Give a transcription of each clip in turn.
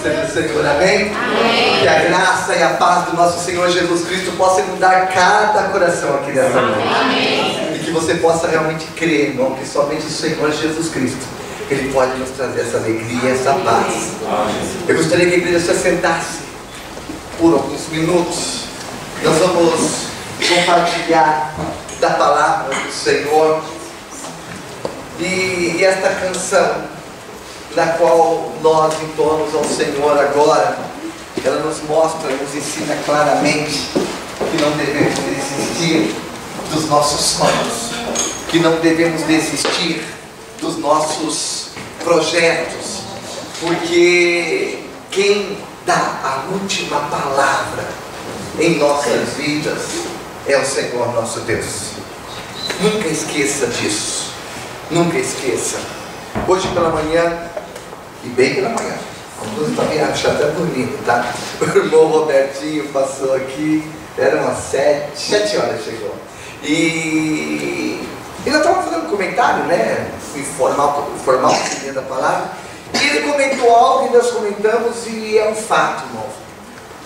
seja do Senhor, amém? Amém. Que a graça e a paz do nosso Senhor Jesus Cristo possa inundar cada coração aqui nessa noite. Amém. E que você possa realmente crer, irmão, que somente o Senhor Jesus Cristo, Ele pode nos trazer essa alegria e essa paz. Eu gostaria que a igreja se assentasse por alguns minutos. Nós vamos compartilhar da palavra do Senhor. E esta canção, na qual nós entoamos ao Senhor agora, ela nos mostra, nos ensina claramente que não devemos desistir dos nossos sonhos, que não devemos desistir dos nossos projetos, porque quem dá a última palavra em nossas vidas é o Senhor nosso Deus. Nunca esqueça disso, nunca esqueça. Hoje pela manhã, e bem pela manhã, alguns também já até dormindo, tá? O irmão Robertinho passou aqui, eram umas 7 horas chegou. E ele estava fazendo um comentário, né? Informal da palavra. E ele comentou algo e nós comentamos, e é um fato, irmão.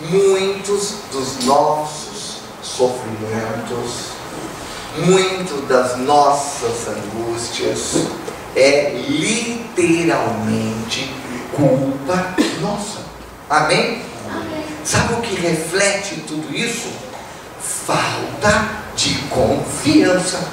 Muitos dos nossos sofrimentos, muito das nossas angústias é literalmente culpa nossa. Amém? Amém. Sabe o que reflete tudo isso? Falta de confiança.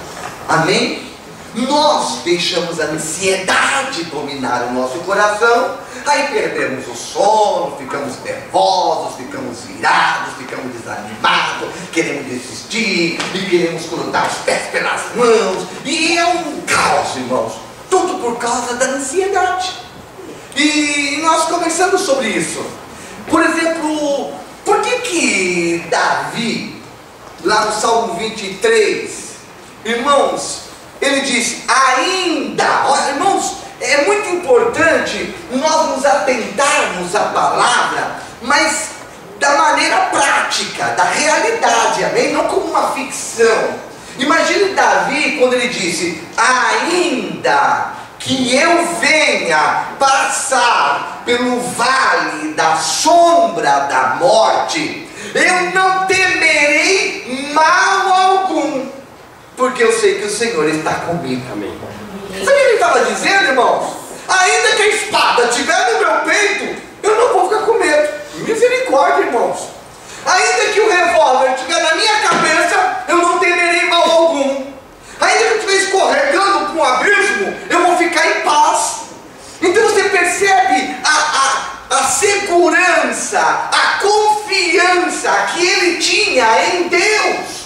Amém? Nós deixamos a ansiedade dominar o nosso coração, aí perdemos o sono, ficamos nervosos, ficamos virados, ficamos desanimados, queremos desistir e queremos colocar os pés pelas mãos, e é um caos, irmãos, tudo por causa da ansiedade. E nós conversamos sobre isso. Por exemplo, por que Davi, lá no Salmo 23, irmãos, ele diz, ainda, olha, irmãos, é muito importante nós nos atentarmos à palavra, mas da maneira prática, da realidade, amém? Não como uma ficção. Imagine Davi quando ele disse, ainda que eu venha passar pelo vale da sombra da morte, eu não temerei mal algum, porque eu sei que o Senhor está comigo. Amém. Sabe o que ele estava dizendo, irmãos? Ainda que a espada estiver no meu peito, eu não vou ficar com medo. Misericórdia, irmãos. Ainda que o revólver estiver na minha cabeça, eu não temerei mal algum. Ainda que eu estiver escorregando para um abismo, eu vou ficar em paz. Então você percebe a segurança, a confiança que ele tinha em Deus.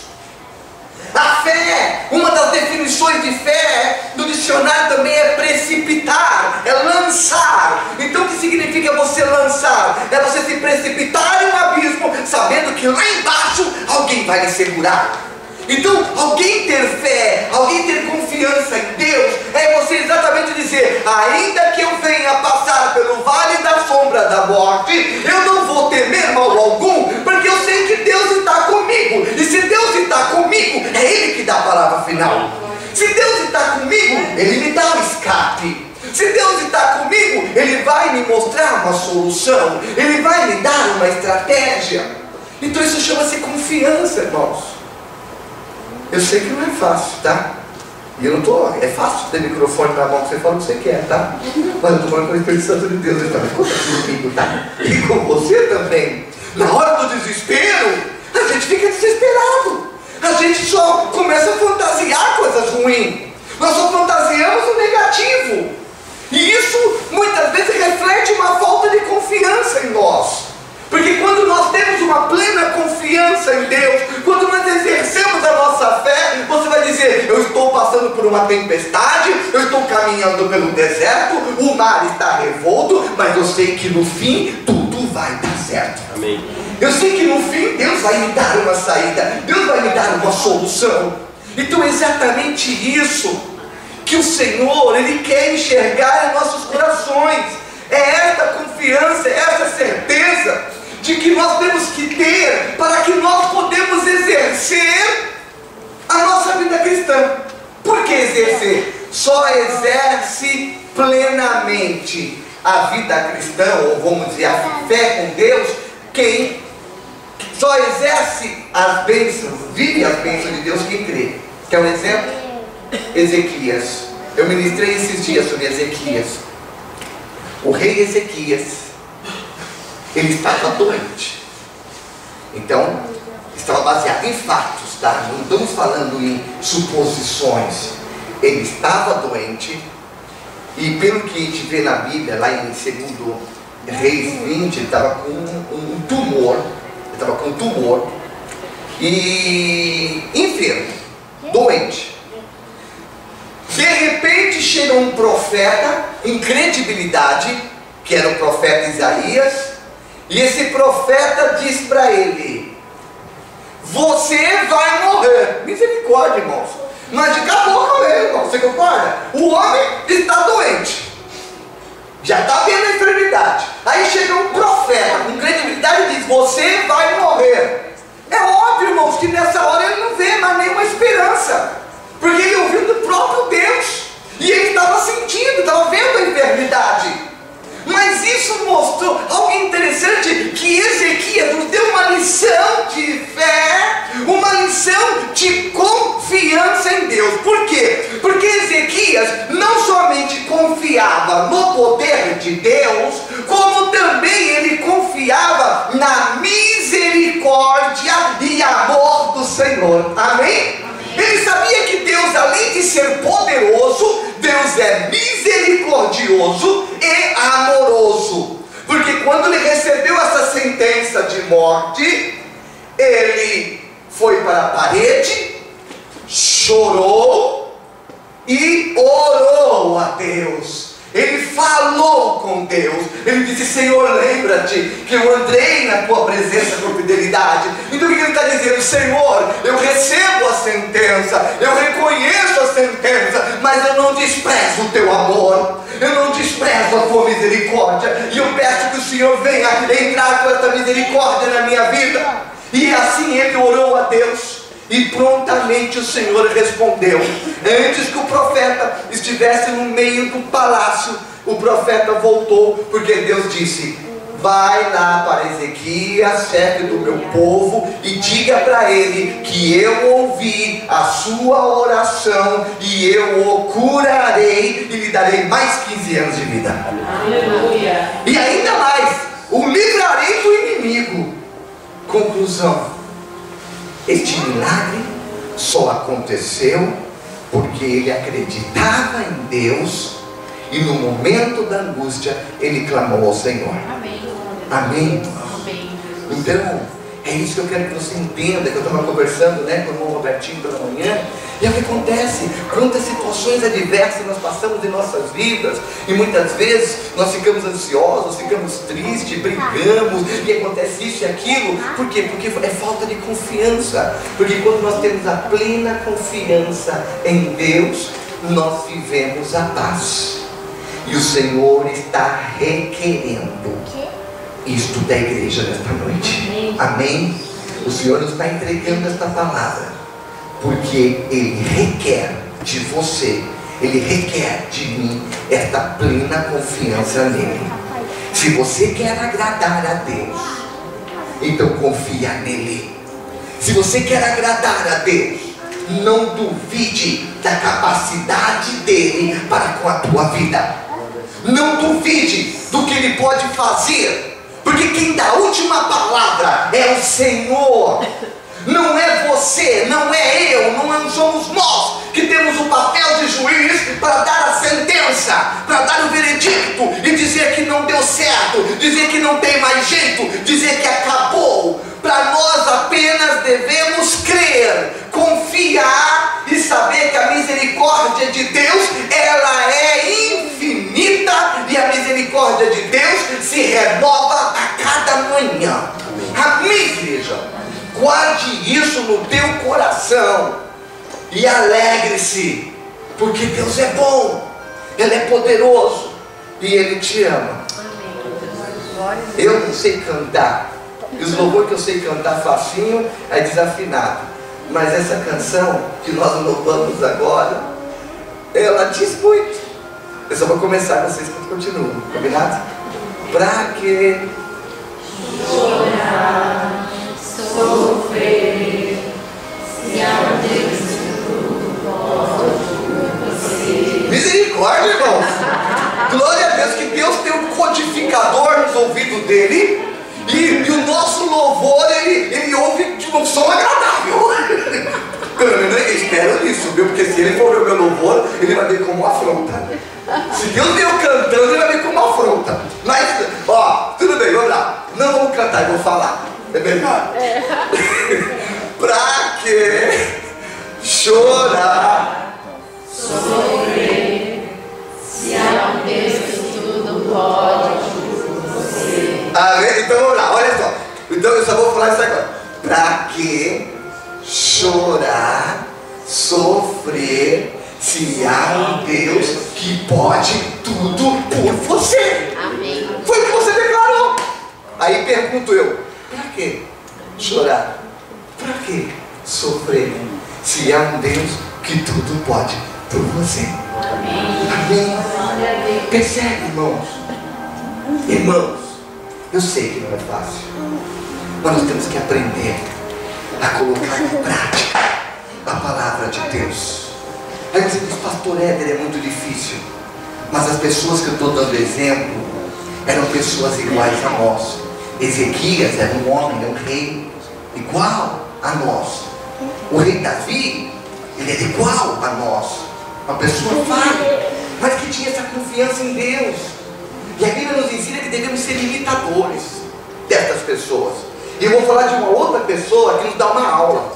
A fé, uma das definições de fé no dicionário também é precipitar, é lançar. Então o que significa você lançar? É você se precipitar em um abismo, sabendo que lá embaixo alguém vai lhe segurar. Então, alguém ter fé, alguém ter confiança em Deus, é você exatamente dizer, ainda que eu venha passar pelo vale da sombra da morte, eu não vou temer mal algum, porque eu sei que Deus está comigo, e se Deus está comigo, é Ele que dá a palavra final. Se Deus está comigo, Ele me dá um escape. Se Deus está comigo, Ele vai me mostrar uma solução, Ele vai me dar uma estratégia. Então isso chama-se confiança, irmãos. Eu sei que não é fácil, tá? E eu não tô... É fácil ter microfone na mão que você fala o que você quer, tá? Mas eu tô falando com o Espírito Santo de Deus, ele tá me contando comigo, tá? E com você também. Na hora do desespero, a gente fica desesperado. A gente só começa a fantasiar coisas ruins. Nós só fantasiamos o negativo. E isso, muitas vezes, reflete uma falta de confiança em nós. Porque quando nós temos uma plena confiança em Deus, quando nós exercemos a nossa fé, você vai dizer, eu estou passando por uma tempestade, eu estou caminhando pelo deserto, o mar está revolto, mas eu sei que no fim tudo vai dar certo. Amém. Eu sei que no fim Deus vai me dar uma saída, Deus vai me dar uma solução. Então é exatamente isso que o Senhor, Ele quer enxergar em nossos corações. É esta confiança, é essa certeza de que nós temos que ter para que nós podemos exercer a nossa vida cristã. Por que exercer? Só exerce plenamente a vida cristã, ou vamos dizer, a fé com Deus, quem só exerce as bênçãos, vive as bênçãos de Deus, quem crê. Quer um exemplo? Ezequias. Eu ministrei esses dias sobre Ezequias. O rei Ezequias, ele estava doente. Então, estava baseado em fatos, tá? Não estamos falando em suposições. Ele estava doente. E pelo que a gente vê na Bíblia, lá em 2 Reis 20, ele estava com um tumor. Ele estava com um tumor. E enfermo, doente. De repente chega um profeta em credibilidade, que era o profeta Isaías, e esse profeta diz para ele: você vai morrer. Misericórdia, irmãos. Mas acabou com ele, irmão. Você concorda? O homem está doente, já está vendo a enfermidade. Aí chega um profeta com credibilidade e diz: você vai morrer. É óbvio, irmãos, que nessa hora ele não vê mais nenhuma esperança, porque ele ouviu do próprio Deus, e ele estava sentindo, estava vendo a enfermidade. Mas isso mostrou algo interessante, que Ezequias nos deu uma lição de fé, uma lição de confiança em Deus. Por quê? Porque Ezequias não somente confiava no poder de Deus, como também ele confiava na misericórdia e amor do Senhor. Amém? Ele sabia que Deus, além de ser poderoso, Deus é misericordioso e amoroso. Porque quando ele recebeu essa sentença de morte, ele foi para a parede, chorou e orou a Deus. Ele falou com Deus. Ele disse: Senhor, lembra-te que eu andei na tua presença com fidelidade. Então o que ele está dizendo? Senhor, eu recebo a sentença, eu reconheço a sentença, mas eu não desprezo o teu amor, eu não desprezo a tua misericórdia, e eu peço que o Senhor venha entrar com essa misericórdia na minha vida. E assim ele orou a Deus. E prontamente o Senhor respondeu. Antes que o profeta estivesse no meio do palácio, o profeta voltou, porque Deus disse: vai lá para Ezequias, chefe do meu povo, e diga para ele que eu ouvi a sua oração, e eu o curarei e lhe darei mais 15 anos de vida. Aleluia. E ainda mais, o livrarei do inimigo. Conclusão: este milagre só aconteceu porque ele acreditava em Deus, e no momento da angústia ele clamou ao Senhor. Amém. Amém. Amém. Então, é isso que eu quero que você entenda, que eu estava conversando, com o irmão Robertinho pela manhã. E é o que acontece, quantas situações adversas nós passamos em nossas vidas, e muitas vezes nós ficamos ansiosos, ficamos tristes, brigamos, e acontece isso e aquilo. Por quê? Porque é falta de confiança. Porque quando nós temos a plena confiança em Deus, nós vivemos a paz. E o Senhor está requerendo isto da igreja nesta noite. Amém? O Senhor nos está entregando esta palavra, porque Ele requer de você, Ele requer de mim esta plena confiança nele. Se você quer agradar a Deus, então confia nele. Se você quer agradar a Deus, não duvide da capacidade dele para com a tua vida. Não duvide do que ele pode fazer, porque quem dá a última palavra é o Senhor. Não é você, não é eu, não somos nós que temos o papel de juiz para dar a sentença, para dar o veredicto e dizer que não deu certo, dizer que não tem mais jeito, dizer que acabou. Para nós apenas devemos crer, confiar e saber que a misericórdia de Deus, ela é infinita, e a misericórdia de Deus se renova a cada manhã. Amém, igreja? Guarde isso no teu coração e alegre-se, porque Deus é bom, Ele é poderoso e Ele te ama. Eu não sei cantar, e os louvores que eu sei cantar facinho é desafinado, mas essa canção que nós louvamos agora, ela diz muito. Eu só vou começar com vocês quando continuam, combinado? Pra que chorar, sofrer, se há Deus tudo pode você. Misericórdia, irmãos! Glória a Deus que Deus tem um codificador nos ouvidos dele e o nosso louvor ele ouve de um som agradável. Pelo menos eu espero nisso, viu? Porque se ele for ver o meu louvor, ele vai ver como uma afronta. Se Deus veio cantando, ele vai ver como uma afronta. Mas, ó, tudo bem, vamos lá. Não vamos cantar, eu vou falar. É melhor? Pra que chorar, sofrer, se há Deus que tudo pode você. Amém? Então vamos lá, olha só. Então eu só vou falar isso agora. Pra que chorar, sofrer, se há um Deus que pode tudo por você? Amém. Foi o que você declarou. Aí pergunto eu, pra que chorar? Pra que sofrer, se há um Deus que tudo pode por você? Amém. Amém. Glória a Deus. Percebe, irmãos? Irmãos, eu sei que não é fácil, mas nós temos que aprender a colocar em prática a palavra de Deus. Aí você diz, pastor Éder, é muito difícil. Mas as pessoas que eu estou dando exemplo eram pessoas iguais a nós. Ezequias era um homem, era um rei igual a nós. O rei Davi, ele era igual a nós. Uma pessoa falha, mas que tinha essa confiança em Deus. E a Bíblia nos ensina que devemos ser imitadores dessas pessoas. E eu vou falar de uma outra pessoa que nos dá uma aula.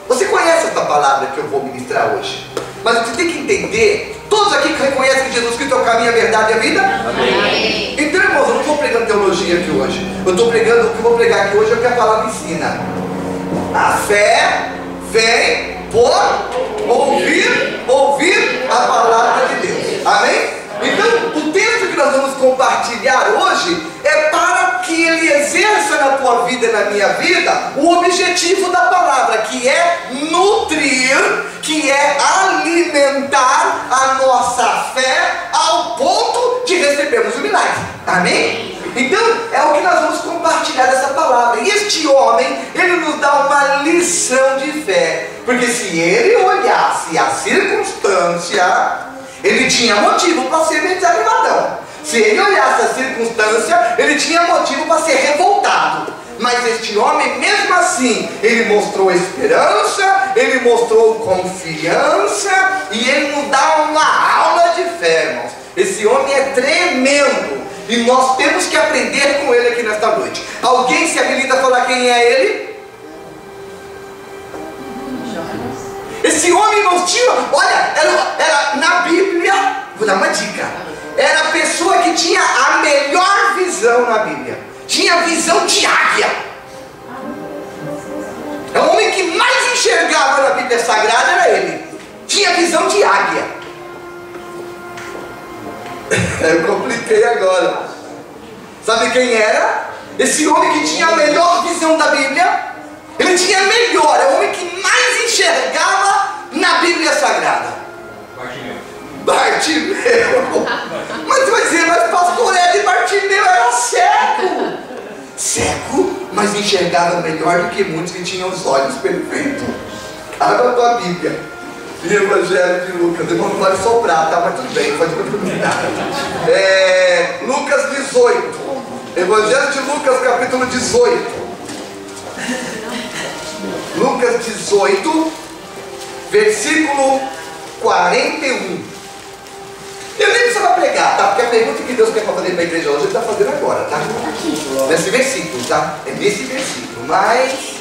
Você conhece essa palavra que eu vou ministrar hoje? Mas você tem que entender, todos aqui que reconhecem que Jesus Cristo é o caminho, a verdade e a vida? Amém. Então, irmãos, eu não estou pregando teologia aqui hoje. Eu estou pregando, o que eu vou pregar aqui hoje é o que a palavra ensina. A fé vem por ouvir a palavra de Deus. Amém? Então, o texto que nós vamos compartilhar hoje é para que ele exerça na tua vida e na minha vida o objetivo da palavra, que é nutrir, que é alimentar a nossa fé ao ponto de recebermos o milagre. Amém? Então, é o que nós vamos compartilhar dessa palavra. E este homem, ele nos dá uma lição de fé, porque se ele olhasse a circunstância, ele tinha motivo para ser bem desanimadão. Se ele olhasse a circunstância, ele tinha motivo para ser revoltado. Mas este homem, mesmo assim, ele mostrou esperança, ele mostrou confiança, e ele nos dá uma aula de fé, irmãos. Esse homem é tremendo, e nós temos que aprender com ele aqui nesta noite. Alguém se habilita a falar quem é ele? Esse homem não tinha, olha, era na Bíblia, vou dar uma dica, era a pessoa que tinha a melhor visão na Bíblia, tinha visão de águia. É o homem que mais enxergava na Bíblia Sagrada, era ele, tinha visão de águia. Eu compliquei agora. Sabe quem era? Esse homem que tinha a melhor visão da Bíblia. Ele tinha a melhor, é o homem que mais enxergava na Bíblia Sagrada. Bartimeu. Mas você vai dizer, mas pastor Ed, Bartimeu era cego. Cego, mas enxergava melhor do que muitos que tinham os olhos perfeitos. Abra a tua Bíblia. Evangelho de Lucas. Eu não pode soprar, tá? Mas tudo bem, pode continuar. Lucas 18. Evangelho de Lucas, capítulo 18. Lucas 18, versículo 41. Eu nem precisava pregar, tá? Porque a pergunta que Deus quer fazer para a igreja hoje, Ele está fazendo agora, tá? Nesse versículo, tá? É nesse versículo. Mas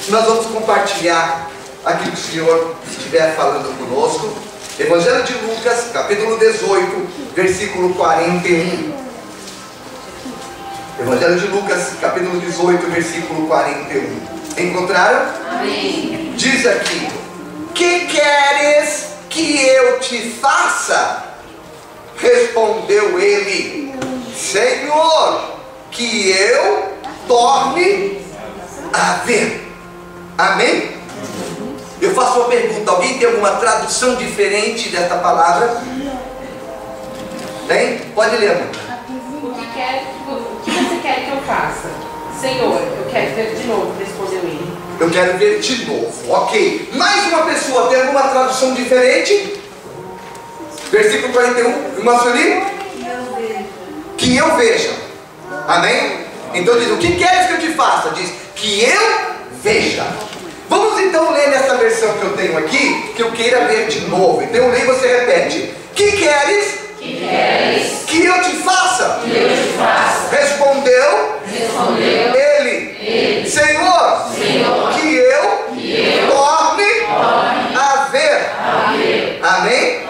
nós vamos compartilhar aquilo que o Senhor estiver falando conosco. Evangelho de Lucas, capítulo 18, versículo 41. Evangelho de Lucas, capítulo 18, versículo 41. Encontraram? Amém. Diz aqui: que queres que eu te faça? Respondeu ele: Senhor, que eu torne a ver. Amém? Eu faço uma pergunta: alguém tem alguma tradução diferente desta palavra? Tem? Pode ler, amor. O que você quer que eu faça? Senhor, eu quero ver de novo, respondeu ele. Eu quero ver de novo, ok. Mais uma pessoa, tem alguma tradução diferente? Versículo 41, irmã Sueli? Que eu veja. Amém? Então diz, o que queres que eu te faça? Diz, que eu veja. Vamos então ler nessa versão que eu tenho aqui, que eu queira ver de novo. Então eu leio e você repete. Que queres? Que eu te faça? Respondeu ele. Senhor, que eu torne a ver. Amém?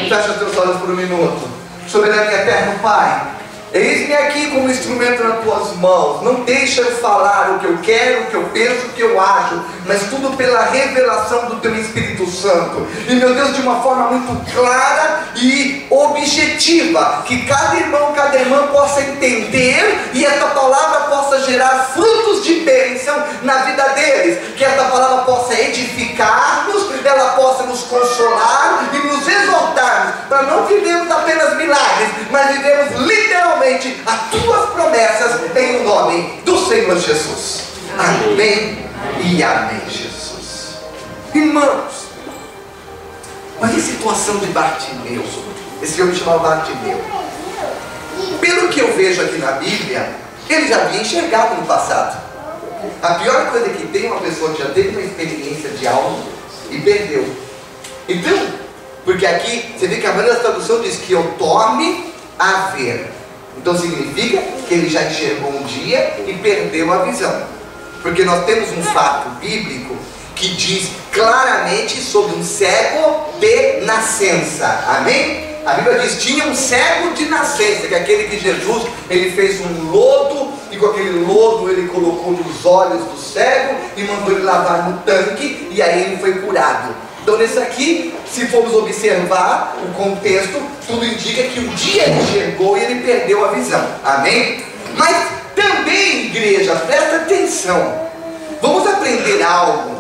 Fecha os teus olhos por um minuto. Soberano e eterno Pai, eis-me aqui como instrumento nas tuas mãos. Não deixa eu falar o que eu quero, o que eu penso, o que eu acho, mas tudo pela revelação do teu Espírito Santo. E meu Deus, de uma forma muito clara e objetiva, que cada irmão, cada irmã possa entender e essa palavra possa gerar frutos de bênção na vida deles. Que essa palavra possa edificar-nos, ela possa nos consolar e nos exaltar, para não vivermos apenas milagres, mas vivemos literalmente as tuas promessas em o nome do Senhor Jesus. Amém e amém, Jesus. Irmãos, olha a situação de Bartimeu. Esse homem chamava Bartimeu. Pelo que eu vejo aqui na Bíblia, ele já havia enxergado no passado. A pior coisa que tem é uma pessoa que já teve uma experiência de algo e perdeu. Então, porque aqui você vê que a maneira da tradução diz que eu torne a ver. Então significa que ele já enxergou um dia e perdeu a visão. Porque nós temos um fato bíblico que diz claramente sobre um cego de nascença. Amém? A Bíblia diz, tinha um cego de nascença, que é aquele que Jesus, ele fez um lodo, e com aquele lodo ele colocou nos olhos do cego, e mandou ele lavar no tanque, e aí ele foi curado. Então nesse aqui, se formos observar o contexto, tudo indica que um dia ele enxergou e ele perdeu a visão. Amém? Mas também, igreja, presta atenção. Vamos aprender algo.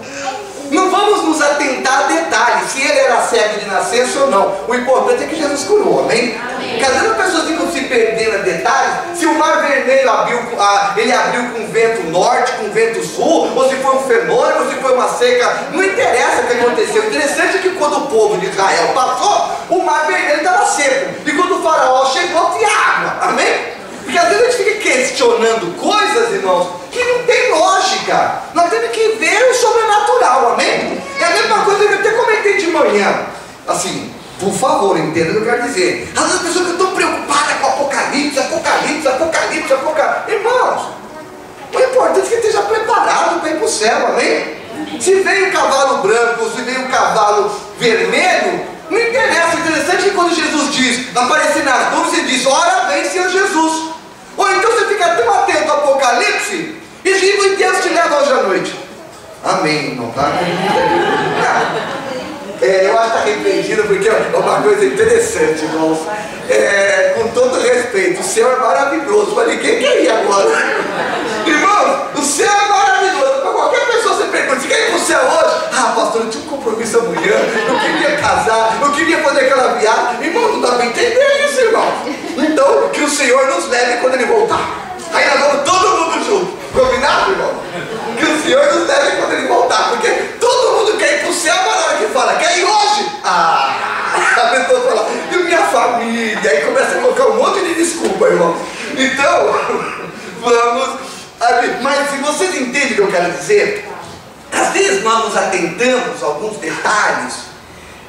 Não vamos nos atentar a detalhes, se ele era cego de nascença ou não. O importante é que Jesus curou, amém? Porque às vezes as pessoas ficam se perdendo a detalhes. Se o mar vermelho ele abriu com vento norte, com vento sul, ou se foi um fenômeno, ou se foi uma seca, não interessa o que aconteceu. O interessante é que quando o povo de Israel passou, o mar vermelho estava seco. E quando o faraó chegou, tinha água, amém? Porque às vezes a gente fica questionando coisas, irmãos, que não tem lógica. Nós temos que ver o sobrenatural, amém? É a mesma coisa que eu até comentei de manhã. Assim, por favor, entenda o que eu quero dizer. Às vezes as pessoas estão preocupadas com Apocalipse. Irmãos, o importante é que esteja preparado para ir para o céu, amém? Se veio o cavalo branco, se veio o cavalo vermelho, não interessa. O interessante é que quando Jesus diz, aparecer nas nuvens, ele diz, ora vem Senhor Jesus. Ou então você fica tão atento ao Apocalipse e diz, e Deus te leva hoje à noite. Amém, irmão, tá? Eu acho que está repreendido porque é uma coisa interessante, irmãos. Com todo respeito, o céu é maravilhoso, mas ninguém quer ir agora. Irmãos, o céu é maravilhoso. Para qualquer pessoa você pergunta, você quer ir para o céu hoje? Ah, pastor, eu tinha um compromisso amanhã, eu queria casar, eu queria fazer aquela viagem. Irmão, não dá para entender isso, irmão. Então, que o Senhor nos leve quando Ele voltar. Aí nós vamos todo mundo junto. Combinado, irmão? Que o Senhor nos leve quando Ele voltar. Porque todo mundo quer ir para o céu, mas na hora que fala, quer ir hoje? A pessoa fala, e minha família? Aí começa a colocar um monte de desculpa, irmão. Então, vamos. Mas se vocês entendem o que eu quero dizer, às vezes nós nos atentamos a alguns detalhes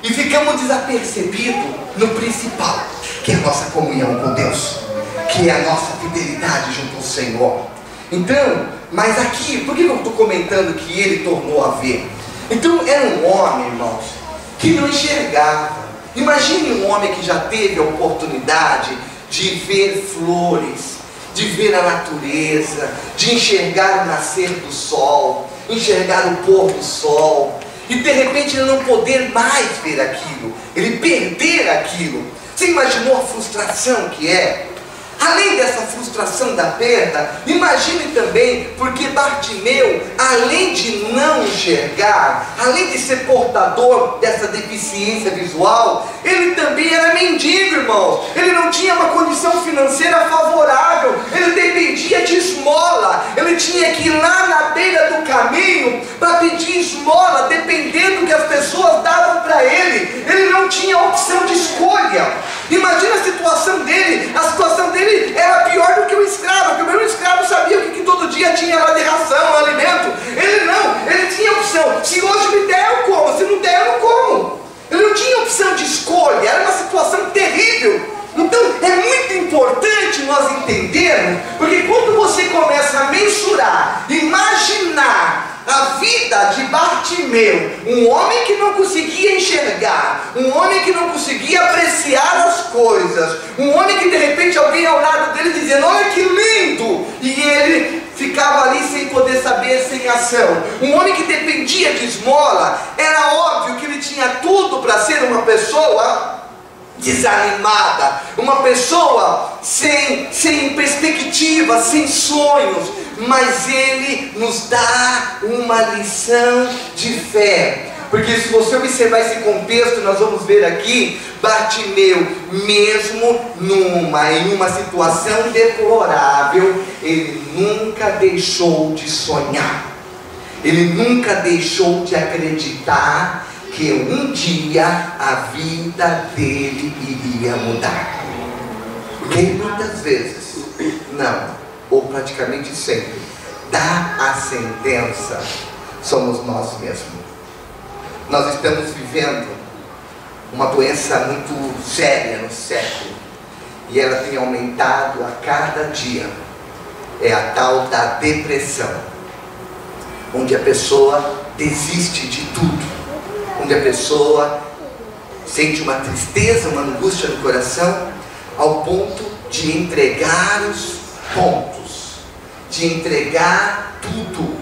e ficamos desapercebidos no principal, que é a nossa comunhão com Deus, que é a nossa fidelidade junto ao Senhor. Então, mas aqui, por que eu estou comentando que ele tornou a ver? Então era um homem, irmãos, que não enxergava. Imagine um homem que já teve a oportunidade de ver flores, de ver a natureza, de enxergar o nascer do sol, enxergar o pôr do sol, e de repente ele não poder mais ver aquilo, ele perder aquilo. Você imaginou a frustração que é? Além dessa frustração da perda, imagine também, porque Bartimeu, além de não enxergar, além de ser portador dessa deficiência visual, ele também era mendigo, irmãos. Ele não tinha uma condição financeira favorável, ele dependia de esmola, ele tinha que ir lá na beira do caminho para pedir esmola, dependendo do que as pessoas davam para ele. Ele não tinha opção de escolha. Imagina a situação dele era pior do que o escravo, porque o meu escravo sabia o que todo dia tinha lá de ração, alimento. Ele não, ele tinha opção. Se hoje me der, eu como, se não der, eu não como. Ele não tinha opção de escolha, era uma situação terrível. Então é muito importante nós entendermos, porque quando você começa a mensurar, imaginar a vida de Bartimeu, um homem que não conseguia enxergar, um homem que não conseguia apreciar as coisas, um homem que de repente alguém ao lado dele dizendo, olha que lindo, e ele ficava ali sem poder saber, sem ação. Um homem que dependia de esmola, era óbvio que ele tinha tudo para ser uma pessoa desanimada, uma pessoa sem perspectiva, sem sonhos. Mas ele nos dá uma lição de fé, porque se você observar esse contexto, nós vamos ver aqui, Bartimeu, mesmo em uma situação deplorável, ele nunca deixou de sonhar, ele nunca deixou de acreditar que um dia a vida dele iria mudar. Porque muitas vezes, não, ou praticamente sempre, dá a sentença somos nós mesmos. Nós estamos vivendo uma doença muito séria no século, e ela tem aumentado a cada dia. É a tal da depressão, onde a pessoa desiste de tudo, onde a pessoa sente uma tristeza, uma angústia no coração, ao ponto de entregar os pontos, de entregar tudo,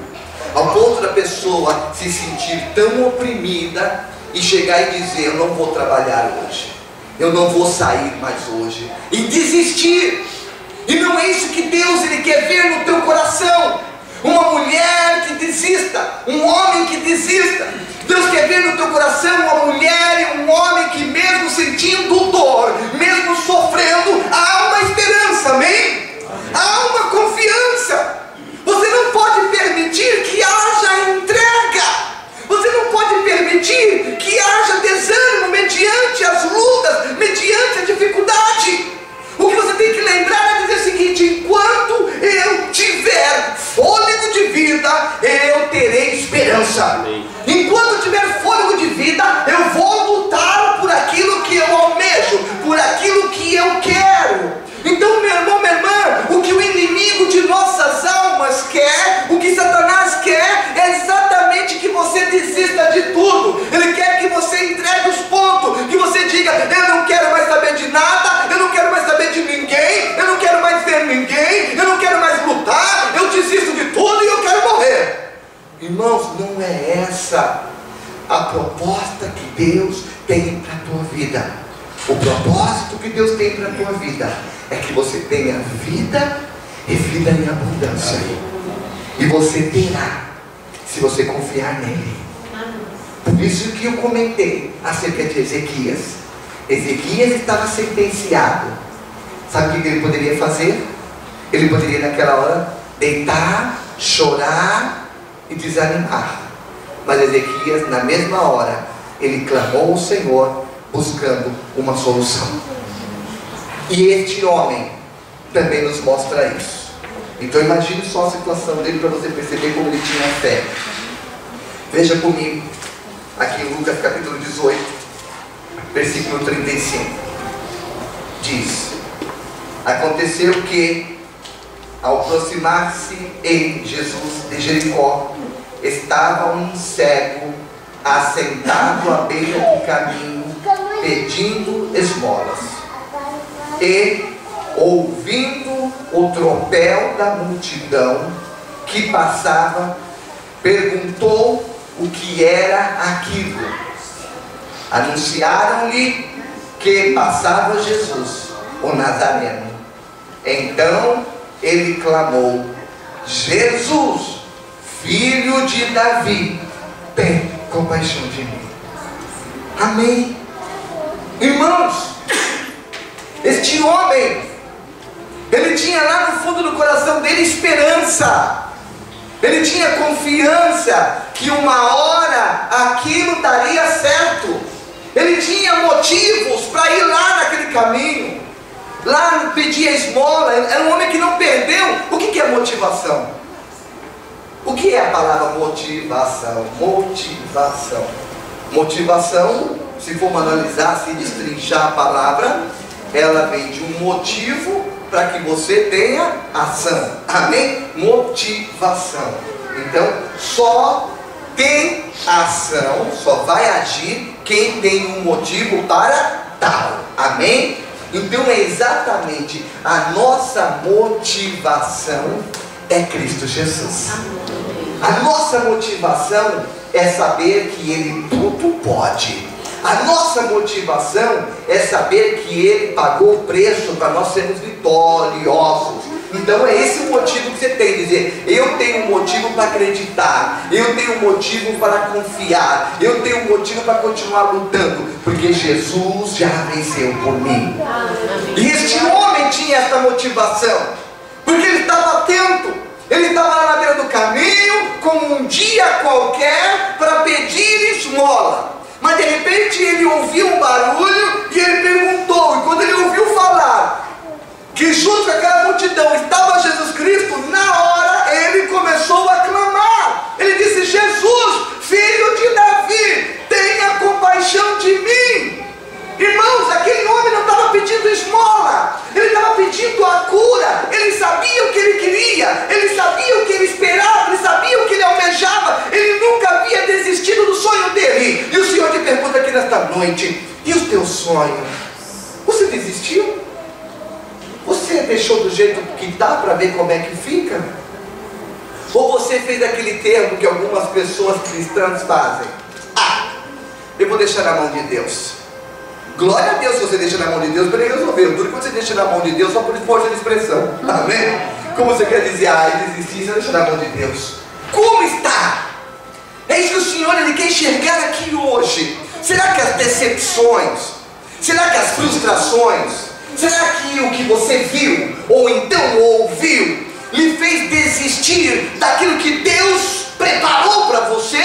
ao ponto da pessoa se sentir tão oprimida e chegar e dizer, eu não vou trabalhar hoje, eu não vou sair mais hoje, e desistir. E não é isso que Deus ele quer ver no teu coração, uma mulher que desista, um homem que desista. Deus quer ver no teu coração uma mulher e um homem que mesmo sentindo dor, mesmo sofrendo, há uma esperança, amém? Há uma confiança. Você não pode permitir que haja entrega. Você não pode permitir que haja desânimo mediante as lutas, mediante a dificuldade. O que você tem que lembrar é dizer o seguinte: enquanto eu tiver fôlego de vida, eu terei esperança. Enquanto eu tiver fôlego de vida, eu vou lutar por aquilo que eu almejo, por aquilo que eu quero. Então, meu irmão, minha irmã, o que o inimigo de nossas almas quer, o que Satanás quer, é exatamente que você desista de tudo. Ele quer que você entregue os pontos, que você diga, eu não quero mais saber de nada, eu não quero mais saber de ninguém, eu não quero mais ver ninguém, eu não quero mais lutar, eu desisto de tudo e eu quero morrer. Irmãos, não é essa a proposta que Deus tem para a tua vida. O propósito que Deus tem para a tua vida é que você tenha vida e vida em abundância. E você terá, se você confiar nele. Por isso que eu comentei acerca de Ezequias. Ezequias estava sentenciado. Sabe o que ele poderia fazer? Ele poderia naquela hora deitar, chorar e desanimar. Mas Ezequias, na mesma hora, ele clamou ao Senhor, buscando uma solução. E este homem também nos mostra isso. Então imagine só a situação dele para você perceber como ele tinha fé. Veja comigo aqui em Lucas capítulo 18, versículo 35. Diz: aconteceu que, ao aproximar-se em Jesus de Jericó, estava um cego assentado à beira do caminho, pedindo esmolas. E, ouvindo o tropel da multidão que passava, perguntou o que era aquilo. Anunciaram-lhe que passava Jesus, o Nazareno. Então ele clamou: Jesus, filho de Davi, tem compaixão de mim. Amém. Irmãos, este homem, ele tinha lá no fundo do coração dele esperança. Ele tinha confiança que uma hora aquilo daria certo. Ele tinha motivos para ir lá naquele caminho, lá pedir a esmola. Era um homem que não perdeu. O que é motivação? O que é a palavra motivação? Motivação. Motivação, se formos analisar, se destrinchar a palavra, ela vem de um motivo para que você tenha ação. Amém? Motivação. Então, só tem ação, só vai agir quem tem um motivo para tal. Amém? Então é exatamente a nossa motivação é Cristo Jesus. A nossa motivação é saber que Ele tudo pode. A nossa motivação é saber que Ele pagou o preço para nós sermos vitoriosos. Então é esse o motivo que você tem, dizer: eu tenho um motivo para acreditar, eu tenho um motivo para confiar, eu tenho um motivo para continuar lutando, porque Jesus já venceu por mim. E este homem tinha essa motivação, porque ele estava atento, ele estava lá na beira do caminho, como um dia qualquer, para pedir esmola. Mas de repente ele ouviu um barulho e ele perguntou, e quando ele ouviu falar que junto com aquela multidão estava Jesus Cristo, na hora ele começou a clamar. Ele disse: Jesus, filho de Davi, tenha compaixão de mim. Irmãos, aquele homem não estava pedindo esmola, ele estava pedindo a cura. Ele sabia o que ele queria, ele sabia o que ele esperava, ele sabia o que ele almejava. Ele nunca havia desistido do sonho dele. E o Senhor te pergunta aqui nesta noite: e o teu sonho? Você desistiu? Você deixou do jeito que dá para ver como é que fica? Ou você fez aquele termo que algumas pessoas cristãs fazem: ah, eu vou deixar na mão de Deus. Glória a Deus se você deixa na mão de Deus para Ele resolver. O duro que você deixa na mão de Deus só por força de expressão. Amém? Como você quer dizer: ah, desistir, você deixa na mão de Deus. Como está? É isso que o Senhor Ele quer enxergar aqui hoje. Será que as decepções, será que as frustrações, será que o que você viu ou então ouviu lhe fez desistir daquilo que Deus preparou para você,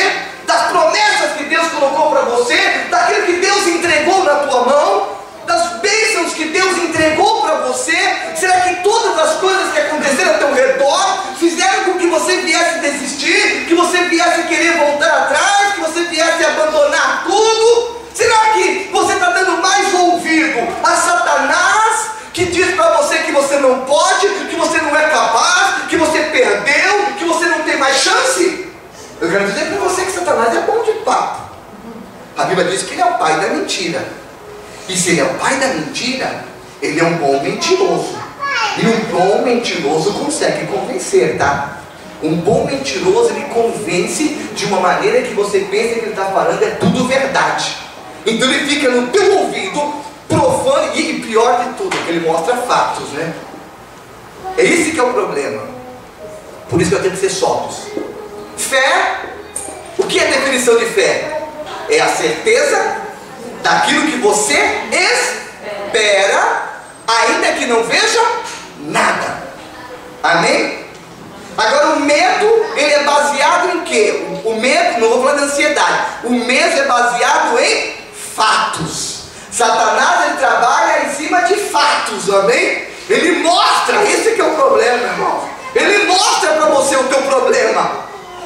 das promessas que Deus colocou para você, daquilo que Deus entregou na tua mão, das bênçãos que Deus entregou para você? Será que todas as coisas que aconteceram ao teu redor fizeram com que você viesse desistir, que você viesse querer voltar atrás, que você viesse abandonar tudo? Será que você está dando mais ouvido a Satanás, que diz para você que você não pode, que você não é capaz, que você perdeu, que você não tem mais chance? Eu quero dizer para você que Satanás é bom de papo. A Bíblia diz que ele é o pai da mentira. E se ele é o pai da mentira, ele é um bom mentiroso. E um bom mentiroso consegue convencer, tá? Um bom mentiroso, ele convence de uma maneira que você pensa que ele está falando é tudo verdade. Então ele fica no teu ouvido, provando, e pior de tudo, que ele mostra fatos, né? É esse que é o problema. Por isso que eu tenho que ser sóbrios. Fé, o que é a definição de fé? É a certeza daquilo que você espera, ainda que não veja nada. Amém? Agora o medo, ele é baseado em quê? O medo, não vou falar de ansiedade, o medo é baseado em fatos. Satanás, ele trabalha em cima de fatos, amém? Ele mostra, esse que é o problema, irmão. Ele mostra para você o teu problema.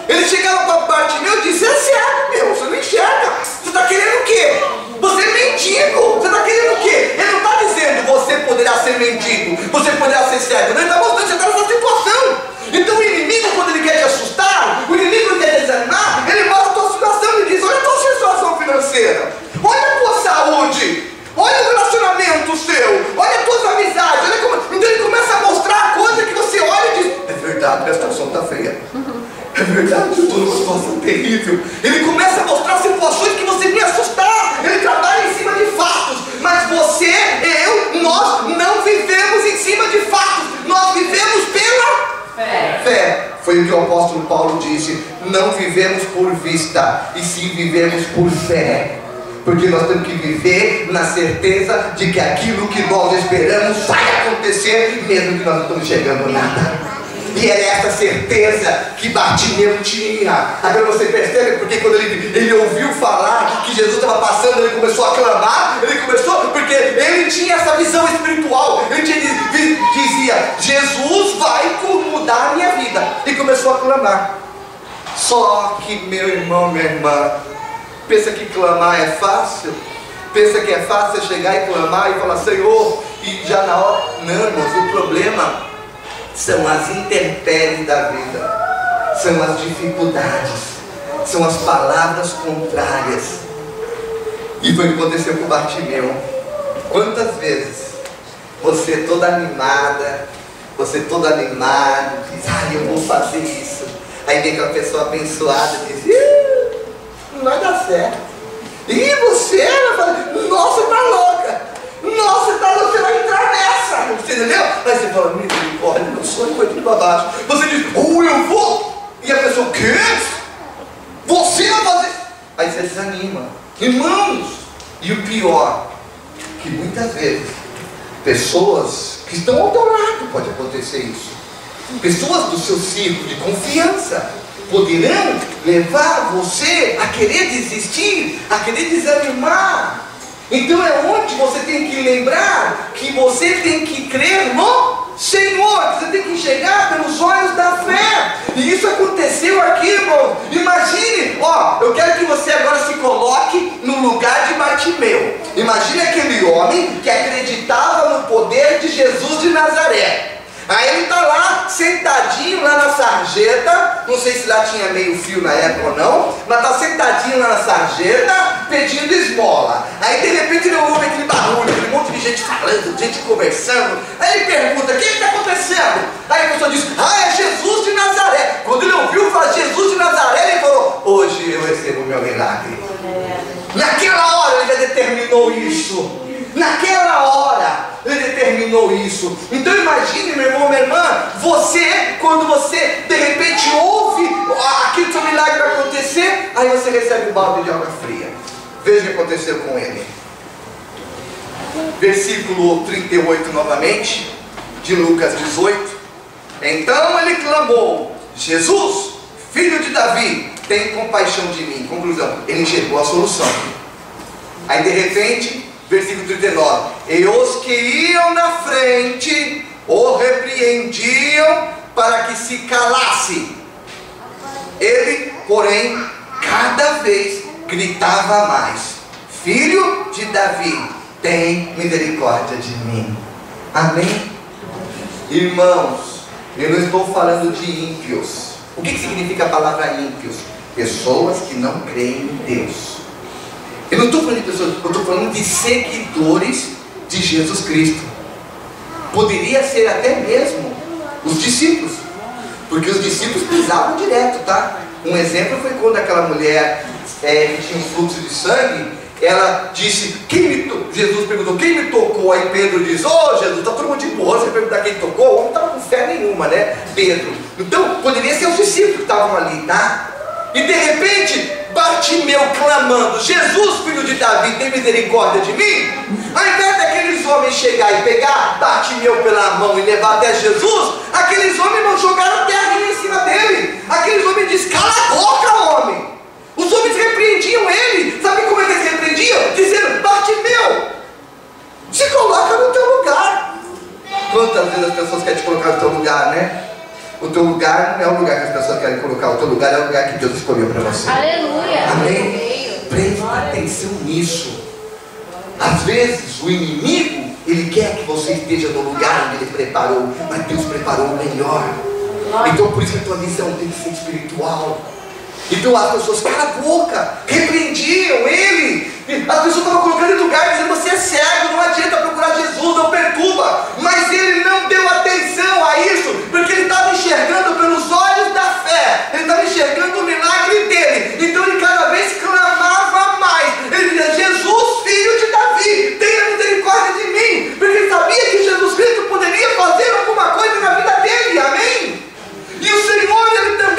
Ele chegava para parte meu e disse: é sério, meu, você não enxerga. Você está querendo o quê? Você é mendigo. Você está querendo o quê? Ele não está dizendo você poderá ser mendigo, você poderá ser cego. Não, ele está mostrando que você está nessa situação. Então o inimigo, quando ele quer te assustar, o inimigo quer te desanimar, ele mostra a tua situação. Ele diz: olha a tua situação financeira, olha a tua saúde, olha o relacionamento seu, olha as tuas amizades, olha como... Então ele começa a mostrar a coisa que você olha e diz: é verdade, a situação está feia. É verdade, eu estou numa situação terrível. Ele começa a mostrar situações que você me assustar. Ele trabalha em cima de fatos. Mas você, eu, nós não vivemos em cima de fatos. o apóstolo Paulo disse: não vivemos por vista, e sim vivemos por fé. Porque nós temos que viver na certeza de que aquilo que nós esperamos vai acontecer, mesmo que nós não estamos enxergando nada. E era essa certeza que Bartimeu tinha. Agora você percebe porque quando ele ouviu falar que Jesus estava passando, ele começou a clamar. Ele começou porque ele tinha essa visão espiritual. Ele dizia: Jesus vai mudar a minha vida. E começou a clamar. Só que, meu irmão, minha irmã, pensa que clamar é fácil? Pensa que é fácil chegar e clamar e falar: Senhor, e já na hora? Não, irmãos, o problema são as intempéries da vida, são as dificuldades, são as palavras contrárias. E foi o que aconteceu com Bartimeu. Quantas vezes você toda animada, você todo animado, diz: eu vou fazer isso. Aí vem aquela pessoa abençoada e diz: não vai dar certo. E você vai falar: nossa, tá louca. Nossa, tá louca, você vai entrar nessa. Você entendeu? Aí você fala: misericórdia, meu sonho foi tudo para baixo. Você diz: eu vou. E a pessoa: o quê? Você vai fazer? Aí você desanima. Irmãos, e o pior, que muitas vezes pessoas que estão ao teu lado, pode acontecer isso, pessoas do seu círculo de confiança poderão levar você a querer desistir, a querer desanimar. Então é onde você tem que lembrar que você tem que crer no Senhor, você tem que enxergar pelos olhos da fé. E isso aconteceu aqui, irmão. Imagine, eu quero que você agora se coloque no lugar de Bartimeu. Imagine aquele homem que acreditava no poder de Jesus de Nazaré. Aí ele está lá, sentadinho lá na sarjeta. Não sei se lá tinha meio fio na época ou não, mas está sentadinho lá na sarjeta, pedindo esmola. Aí de repente ele ouve aquele barulho, aquele monte de gente falando, gente conversando. Aí ele pergunta: o que está acontecendo? Aí a pessoa diz: é Jesus de Nazaré. Quando ele ouviu falar Jesus de Nazaré, ele falou: hoje eu recebo o meu milagre. Naquela hora ele já determinou isso. Naquela hora ele determinou isso. Então imagine, meu irmão, minha irmã, você, quando você de repente ouve aquele seu milagre vai acontecer, aí você recebe um balde de água fria. Veja o que aconteceu com ele. Versículo 38 novamente, de Lucas 18. Então ele clamou: Jesus, filho de Davi, tem compaixão de mim. Conclusão, ele enxergou a solução. Aí de repente, versículo 39, e os que iam na frente o repreendiam para que se calasse. Ele, porém, cada vez gritava mais: filho de Davi, tem misericórdia de mim. Amém? Irmãos, eu não estou falando de ímpios. O que significa a palavra ímpios? Pessoas que não creem em Deus. Eu não estou falando de pessoas, eu estou falando de seguidores de Jesus Cristo. Poderia ser até mesmo os discípulos, porque os discípulos pisavam direto, tá? Um exemplo foi quando aquela mulher que tinha um fluxo de sangue, ela disse: Jesus perguntou: quem me tocou? Aí Pedro diz: Jesus, está todo mundo de boa, você perguntar quem tocou? O homem não estava com fé nenhuma, né? Pedro. Então poderia ser os discípulos que estavam ali, tá? E de repente Bartimeu clamando: Jesus, filho de Davi, tem misericórdia de mim. Ao invés daqueles homens chegar e pegar Bartimeu pela mão e levar até Jesus, aqueles homens não jogaram terrinha em cima dele. Aqueles homens disseram: cala a boca, homem. Os homens repreendiam ele. Sabe como é que eles repreendiam? Dizendo: Bartimeu, se coloca no teu lugar. Quantas vezes as pessoas querem te colocar no teu lugar, né? O teu lugar não é o lugar que as pessoas querem colocar. O teu lugar é o lugar que Deus escolheu para você. Aleluia. Amém? Presta atenção nisso. Às vezes o inimigo, ele quer que você esteja no lugar onde ele preparou, mas Deus preparou o melhor. Então por isso que a tua visão tem que ser espiritual. Então as pessoas, cala a boca, repreendiam ele. As pessoas estavam colocando em lugar, dizendo: você é cego, não adianta procurar Jesus, não perturba. Mas ele não deu atenção a isso, porque ele estava enxergando pelos olhos da fé. Ele estava enxergando o milagre dele. Então ele cada vez clamava mais. Ele dizia: Jesus, filho de Davi, tenha misericórdia de mim. Porque ele sabia que Jesus Cristo poderia fazer alguma coisa na vida dele. Amém? E o Senhor, ele também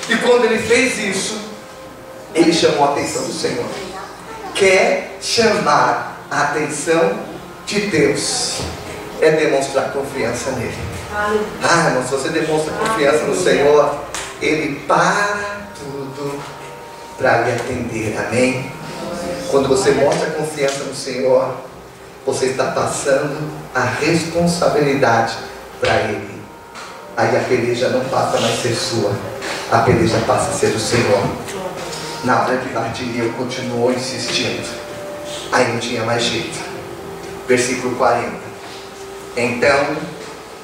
E quando ele fez isso, ele chamou a atenção do Senhor. Quer chamar a atenção de Deus é demonstrar confiança nele. Irmão, se você demonstra confiança no Senhor, Ele para tudo para lhe atender. Amém? Quando você mostra confiança no Senhor, você está passando a responsabilidade para Ele. Aí a peleja não passa mais a ser sua, a peleja passa a ser do Senhor. Na hora que Bartimeu continuou insistindo, aí não tinha mais jeito. Versículo 40. Então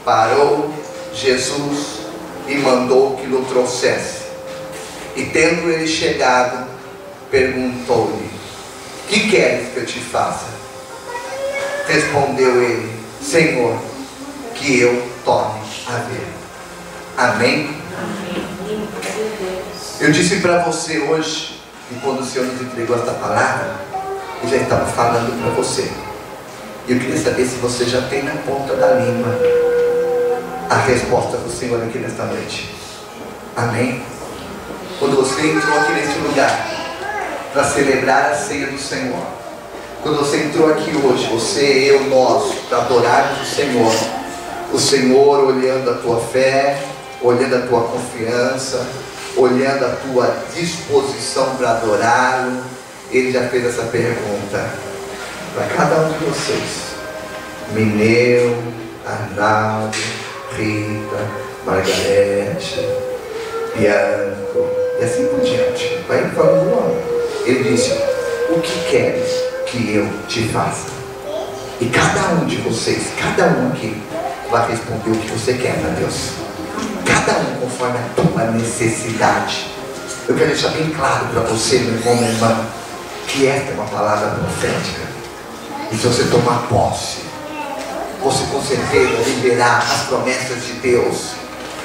parou Jesus e mandou que o trouxesse. E tendo ele chegado, perguntou-lhe: que queres que eu te faça? Respondeu ele: Senhor, que eu torne a ver. Amém? Eu disse para você hoje, e quando o Senhor nos entregou esta palavra, Ele já estava falando para você. E eu queria saber se você já tem na ponta da língua a resposta do Senhor aqui nesta noite. Amém? Quando você entrou aqui neste lugar para celebrar a ceia do Senhor, quando você entrou aqui hoje, você, eu, nós, para adorarmos o Senhor olhando a tua fé, olhando a tua confiança, olhando a tua disposição para adorá-lo, Ele já fez essa pergunta para cada um de vocês: Mineu, Arnaldo, Rita, Margarete, Bianco, e assim por diante. Vai falando o nome. Ele disse: o que queres que eu te faça? E cada um de vocês, cada um aqui, vai responder o que você quer para Deus. Cada um conforme a tua necessidade. Eu quero deixar bem claro para você, meu irmão, minha irmã, que esta é uma palavra profética. E se você tomar posse, você com certeza viverá as promessas de Deus.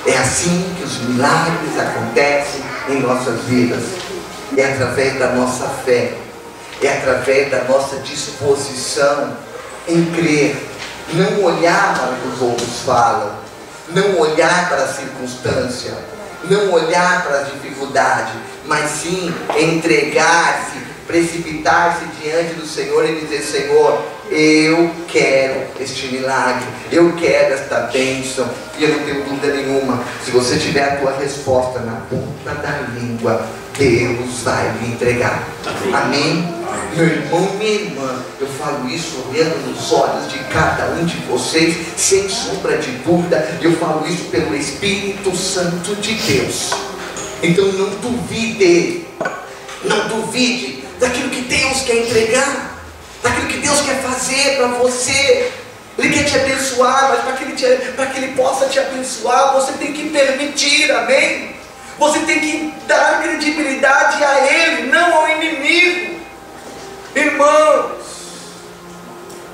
É assim que os milagres acontecem em nossas vidas. É através da nossa fé, é através da nossa disposição em crer, não olhar para o que os outros falam, não olhar para a circunstância, não olhar para a dificuldade, mas sim entregar-se, precipitar-se diante do Senhor e dizer: Senhor, eu quero este milagre, eu quero esta bênção. E eu não tenho dúvida nenhuma, se você tiver a tua resposta na ponta da língua, Deus vai lhe entregar. Amém? Meu irmão, minha irmã, eu falo isso olhando nos olhos de cada um de vocês, sem sombra de dúvida. Eu falo isso pelo Espírito Santo de Deus. Então não duvide, não duvide daquilo que Deus quer entregar, daquilo que Deus quer fazer para você. Ele quer te abençoar, mas para que Ele possa te abençoar, você tem que permitir. Amém? Você tem que dar credibilidade a Ele, não ao inimigo. Irmãos,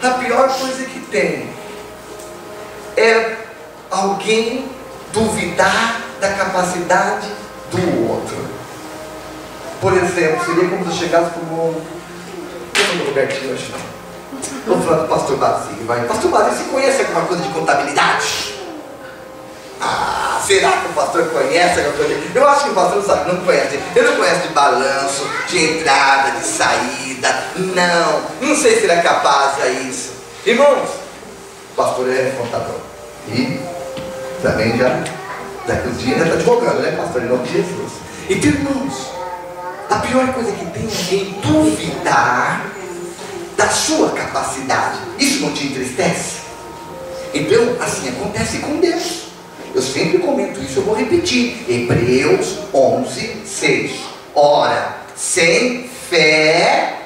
a pior coisa que tem é alguém duvidar da capacidade do outro. Por exemplo, seria como se eu chegasse como no Robertinho hoje, não. Vou falar do pastor Basílio, vai. Pastor Basílio, você conhece alguma coisa de contabilidade? Ah, será que o pastor conhece alguma coisa? Eu acho que o pastor não sabe, não conhece. Ele não conhece de balanço, de entrada, de saída. Não sei se ele é capaz a isso. Irmãos, o pastor é contador. E também daqui uns dias está advogando, né, pastor? Em nome de Jesus. Então, irmãos, a pior coisa que tem é alguém duvidar da sua capacidade. Isso não te entristece? Então, assim acontece com Deus. Eu sempre comento isso, eu vou repetir. Hebreus 11, 6. Ora, sem fé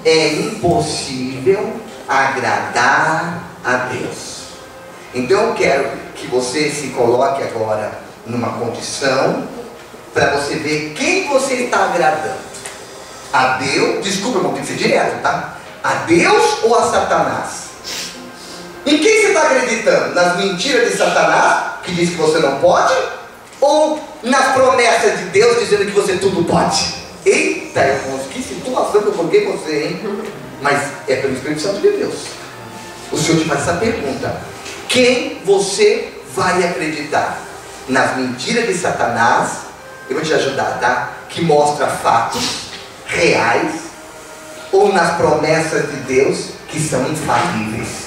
é impossível agradar a Deus. Então eu quero que você se coloque agora numa condição para você ver quem você está agradando. A Deus, desculpa, irmão, tem que ser direto, tá? A Deus ou a Satanás? Em quem você está acreditando? Nas mentiras de Satanás, que diz que você não pode? Ou nas promessas de Deus, dizendo que você tudo pode? Eita, irmãos, que situação que eu coloquei você, hein? Mas é pelo Espírito Santo de Deus. O Senhor te faz essa pergunta: quem você vai acreditar? Nas mentiras de Satanás eu vou te ajudar, tá? Que mostra fatos reais ou nas promessas de Deus que são infalíveis.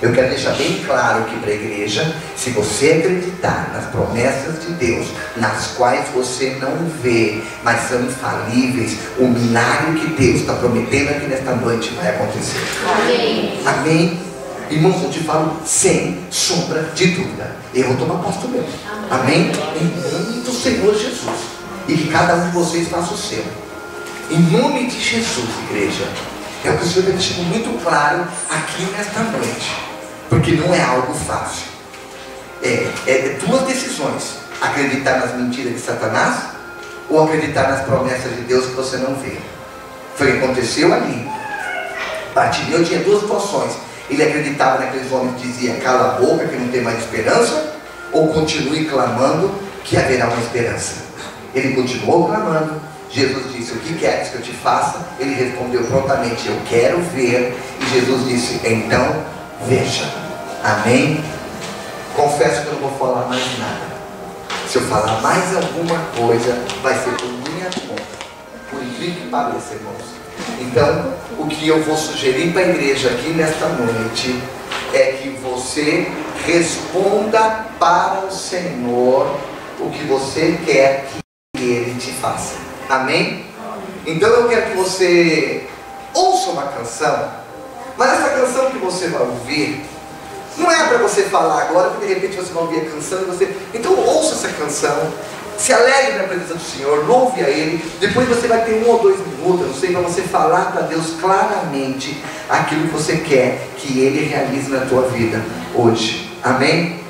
Eu quero deixar bem claro aqui para a igreja: se você acreditar nas promessas de Deus, nas quais você não vê, mas são infalíveis, o milagre que Deus está prometendo aqui nesta noite vai acontecer. Amém. Amém? Irmãos, eu te falo sem sombra de dúvida. Eu vou tomar posto mesmo. Amém? Em nome do Senhor Jesus. E que cada um de vocês faça o seu. Em nome de Jesus, igreja. É o que o Senhor está deixando muito claro aqui nesta noite. Porque não é algo fácil. É duas decisões: acreditar nas mentiras de Satanás ou acreditar nas promessas de Deus que você não vê. Foi o que aconteceu ali. Bartimeu tinha duas situações: ele acreditava naqueles homens que diziam cala a boca que não tem mais esperança, ou continue clamando que haverá uma esperança. Ele continuou clamando. Jesus disse: o que queres que eu te faça? Ele respondeu prontamente: eu quero ver. E Jesus disse: então veja. Amém? Confesso que eu não vou falar mais nada. Se eu falar mais alguma coisa, vai ser por minha conta, por incrível que pareça, irmãos. Então, o que eu vou sugerir para a igreja aqui nesta noite é que você responda para o Senhor o que você quer que Ele te faça. Amém? Então eu quero que você ouça uma canção, mas essa canção que você vai ouvir não é para você falar agora, porque de repente você vai ouvir a canção e você... Então ouça essa canção, se alegre na presença do Senhor, louve a Ele. Depois você vai ter 1 ou 2 minutos, não sei, para você falar para Deus claramente aquilo que você quer que Ele realize na tua vida hoje. Amém?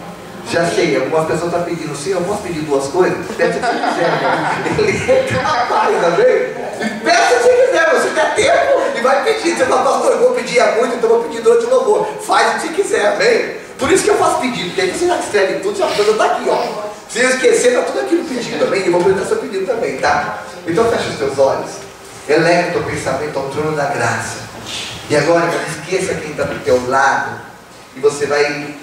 Já sei, algumas pessoas estão pedindo: Senhor, eu posso pedir 2 coisas? Peça o que você quiser. Ele é capaz, amém? Peça o que você quiser, você tem tempo e vai pedir. Você fala: pastor, eu vou pedir muito, então eu vou pedir durante o louvor. Faz o que você quiser, amém? Por isso que eu faço pedido, porque aí você já escreve tudo, já está aqui, ó. Se eu esquecer, está tudo aqui no pedido também, e vou apresentar seu pedido também, tá? Então fecha os teus olhos, eleva o teu pensamento ao trono da graça. E agora, não esqueça quem está do teu lado, e você vai